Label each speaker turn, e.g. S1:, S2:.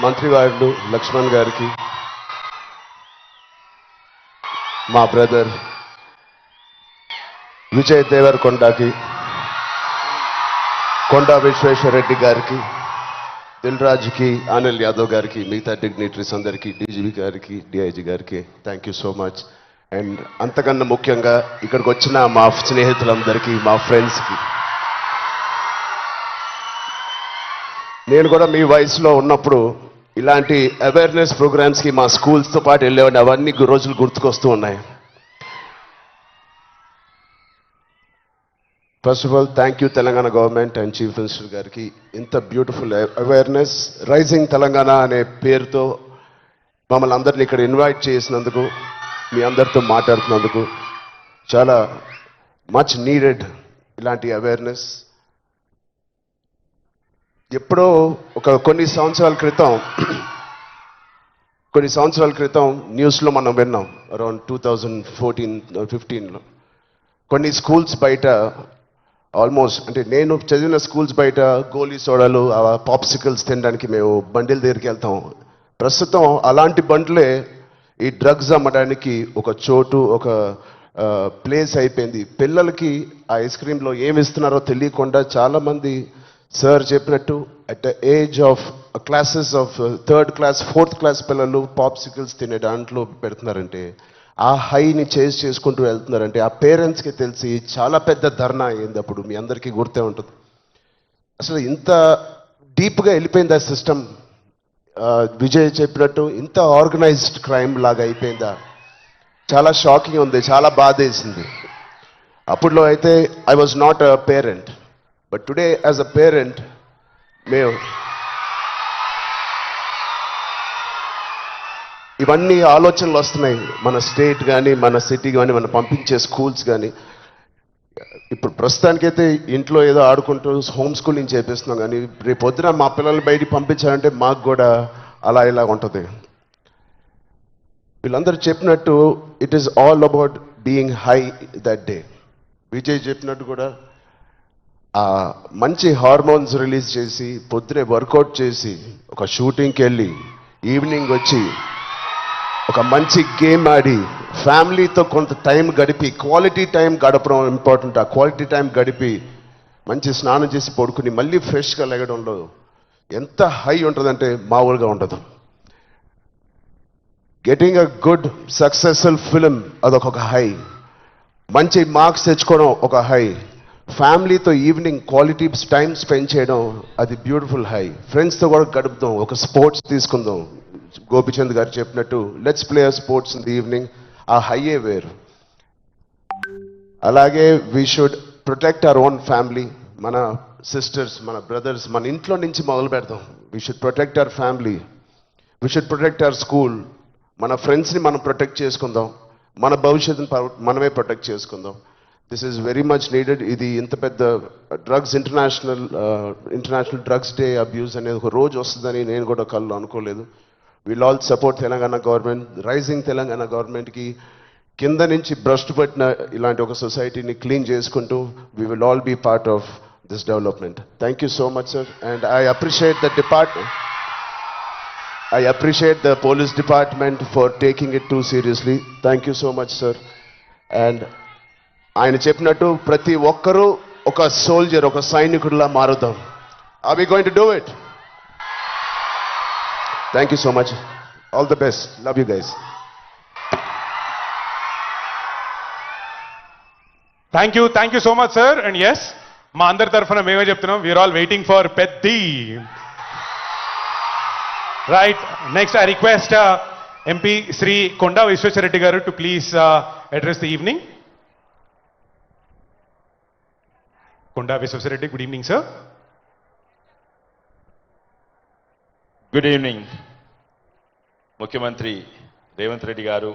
S1: మంత్రివారులు లక్ష్మణ్ గారికి, మా బ్రదర్ విజయ్ దేవరకొండకి, కొండా విశ్వేశ్వరరెడ్డి గారికి, దిల్ రాజుకి, అనిల్ యాదవ్ గారికి, మిగతా డిగ్నిటరీస్ అందరికీ, డీజీపీ గారికి, డిఐజీ గారికి thank you so much. And అంతకన్నా ముఖ్యంగా ఇక్కడికి వచ్చిన మా స్నేహితులందరికీ, మా ఫ్రెండ్స్కి, నేను కూడా మీ వయసులో ఉన్నప్పుడు ఇలాంటి అవేర్నెస్ ప్రోగ్రామ్స్కి మా స్కూల్స్తో పాటు వెళ్ళేవాడిని. అవన్నీ రోజులు గుర్తుకొస్తూ ఉన్నాయి. First of all thank you Telangana government and chief minister గారికి. ఇంత బ్యూటిఫుల్ అవేర్నెస్ రైజింగ్ తెలంగాణ అనే పేరుతో మమ్మల్ని అందరినీ ఇక్కడ ఇన్వైట్ చేసినందుకు, మీ అందరితో మాట్లాడుతున్నందుకు చాలా మచ్ నీడెడ్ ఇలాంటి అవేర్నెస్. ఎప్పుడో కొన్ని సంవత్సరాల క్రితం న్యూస్లో మనం విన్నాం, అరౌండ్ 2014-15లో కొన్ని స్కూల్స్ బయట ఆల్మోస్ట్, అంటే నేను చదివిన స్కూల్స్ బయట గోలీ సోడాలు, పాప్సికల్స్ తినడానికి మేము బండిల దగ్గరికి వెళ్తాం. ప్రస్తుతం అలాంటి బండ్లే ఈ డ్రగ్స్ అమ్మడానికి ఒక చోటు, ఒక ప్లేస్ అయిపోయింది. పిల్లలకి ఆ ఐస్ క్రీమ్లో ఏమి ఇస్తున్నారో తెలియకుండా చాలామంది సార్ చెప్పినట్టు at the age of classes of 3rd class 4th class పిల్లలు పాప్సికల్స్ తినే దాంట్లో పెడుతున్నారంటే, ఆ హైని చేసుకుంటూ వెళ్తున్నారంటే ఆ పేరెంట్స్కి తెలిసి చాలా పెద్ద ధర్నా అయింది. అప్పుడు మీ అందరికీ గుర్తే ఉంటుంది. అసలు ఇంత డీప్గా వెళ్ళిపోయింది ఆ సిస్టమ్. విజయ్ చెప్పినట్టు ఇంత ఆర్గనైజ్డ్ క్రైమ్ లాగా అయిపోయిందా? చాలా షాకింగ్ ఉంది, చాలా బాధ వేసింది. అప్పుడులో అయితే I was not a parent, but today as a parent మేము ఇవన్నీ ఆలోచనలు వస్తున్నాయి. మన స్టేట్ కానీ, మన సిటీ కానీ, మనం పంపించే స్కూల్స్ కానీ. ఇప్పుడు ప్రస్తుతానికైతే ఇంట్లో ఏదో ఆడుకుంటూ హోమ్ స్కూలింగ్ చేపిస్తున్నాం, కానీ రేపు పొద్దున మా పిల్లల్ని బయటికి పంపించాలంటే మాకు కూడా అలా ఇలా ఉంటుంది. వీళ్ళందరూ చెప్పినట్టు it is all about being high that day. Vijay చెప్పినట్టు కూడా మంచి హార్మోన్స్ రిలీజ్ చేసి, పొద్దునే వర్కౌట్ చేసి, ఒక షూటింగ్కి వెళ్ళి ఈవినింగ్ వచ్చి ఒక మంచి గేమ్ ఆడి, ఫ్యామిలీతో కొంత టైం గడిపి, క్వాలిటీ టైం గడపడం ఇంపార్టెంట్. ఆ క్వాలిటీ టైం గడిపి మంచి స్నానం చేసి పడుకుని మళ్ళీ ఫ్రెష్గా లెగడంలో ఎంత హై ఉంటుందంటే మామూలుగా ఉండదు. Getting a good successful film అదొక హై, మంచి మార్క్స్ తెచ్చుకోవడం ఒక హై, ఫ్యామిలీతో ఈవినింగ్ క్వాలిటీ టైం స్పెండ్ చేయడం అది బ్యూటిఫుల్ హై, ఫ్రెండ్స్తో కూడా గడుపుదాం, ఒక స్పోర్ట్స్ తీసుకుందాం. గోపిచంద్ గారు చెప్పినట్టు let's play sports in the evening, ఆ హైయే వేరు. అలాగే we should protect our own family, మన సిస్టర్స్, మన బ్రదర్స్, మన ఇంట్లో నుంచి మొదలు పెడదాం. We should protect our family, we should protect our school, మన ఫ్రెండ్స్ని మనం ప్రొటెక్ట్ చేసుకుందాం, మన భవిష్యత్తుని మనమే ప్రొటెక్ట్ చేసుకుందాం. This is very much needed. ఇది ఇంత పెద్ద drugs international drugs day abuse అనేది ఒక రోజు వస్తుందని నేను కూడా కళ్ళు అనుకోలేదు. Will all support Telangana government, rising Telangana గవర్నమెంట్కి కింద నుంచి భ్రష్టు పట్టిన ఇలాంటి ఒక సొసైటీని క్లీన్ చేసుకుంటూ we will all be part of this development. Thank you so much sir. And I appreciate the police department for taking it too seriously. Thank you so much sir. And ఆయన చెప్పినట్టు ప్రతి ఒక్కరూ ఒక soldier, ఒక సైనికుడిలా మారుదాం. Are we going to do it? Thank you so much. All the best. Love you guys.
S2: Thank you so much sir. And yes, మా అందరి తరఫున మేమే చెప్తున్నాం, we are all waiting for Peddi. Right, next I request MP Sri Konda Vishweshwareddy garu to please address the evening. Konda Vishweshwareddy, good evening sir.
S3: Good evening Mukhyamantri Revanth Reddy garu.